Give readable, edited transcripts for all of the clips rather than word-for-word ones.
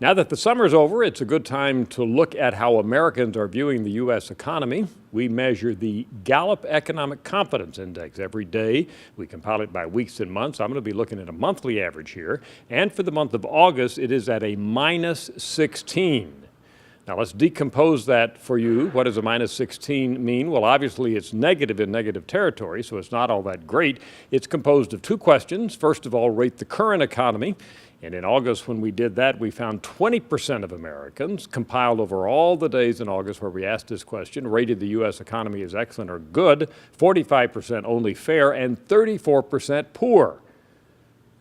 Now that the summer's over, it's a good time to look at how Americans are viewing the U.S. economy. We measure the Gallup Economic Confidence Index every day. We compile it by weeks and months. I'm going to be looking at a monthly average here. And for the month of August, it is at a minus 16. Now let's decompose that for you. What does a minus 16 mean? Well, obviously it's negative in negative territory, so it's not all that great. It's composed of two questions. First of all, rate the current economy. And in August, when we did that, we found 20% of Americans, compiled over all the days in August where we asked this question, rated the U.S. economy as excellent or good, 45% only fair, and 34% poor.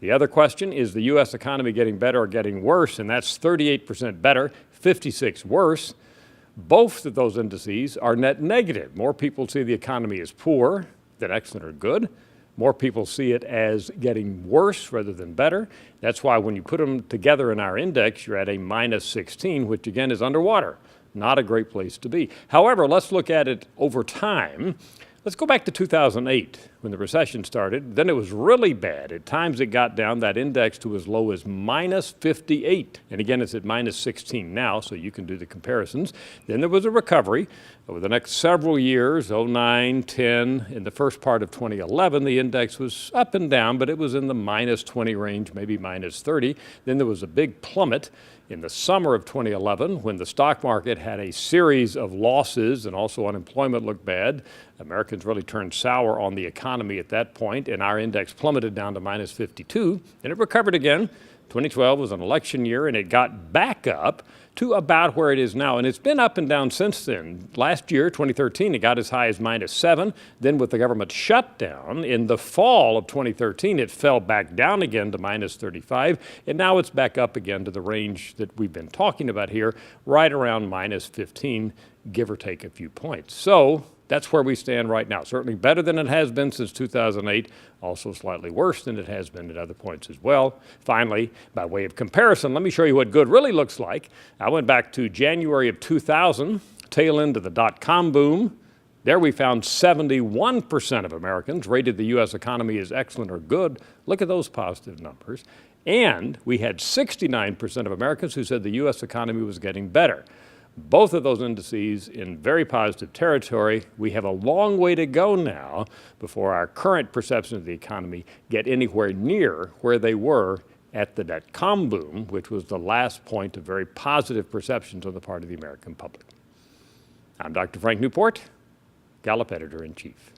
The other question, is the U.S. economy getting better or getting worse? And that's 38% better, 56% worse. Both of those indices are net negative. More people see the economy as poor than excellent or good. More people see it as getting worse rather than better. That's why when you put them together in our index, you're at a minus 16, which again is underwater. Not a great place to be. However, let's look at it over time. Let's go back to 2008 when the recession started. Then it was really bad. At times it got down that index to as low as minus 58. And again, it's at minus 16 now, so you can do the comparisons. Then there was a recovery. Over the next several years, 09, 10, in the first part of 2011, the index was up and down, but it was in the minus 20 range, maybe minus 30. Then there was a big plummet in the summer of 2011 when the stock market had a series of losses and also unemployment looked bad. Americans really turned sour on the economy at that point, and our index plummeted down to minus 52. And it recovered again. 2012 was an election year, and it got back up to about where it is now. And it's been up and down since then. Last year, 2013, it got as high as minus 7. Then with the government shutdown in the fall of 2013, it fell back down again to minus 35. And now it's back up again to the range that we've been talking about here, right around minus 15, give or take a few points. So that's where we stand right now. Certainly better than it has been since 2008, also slightly worse than it has been at other points as well. Finally, by way of comparison, let me show you what good really looks like. I went back to January of 2000, tail end of the dot-com boom. There we found 71% of Americans rated the U.S. economy as excellent or good. Look at those positive numbers. And we had 69% of Americans who said the U.S. economy was getting better. Both of those indices in very positive territory. We have a long way to go now before our current perceptions of the economy get anywhere near where they were at the dot-com boom, which was the last point of very positive perceptions on the part of the American public. I'm Dr. Frank Newport, Gallup Editor-in-Chief.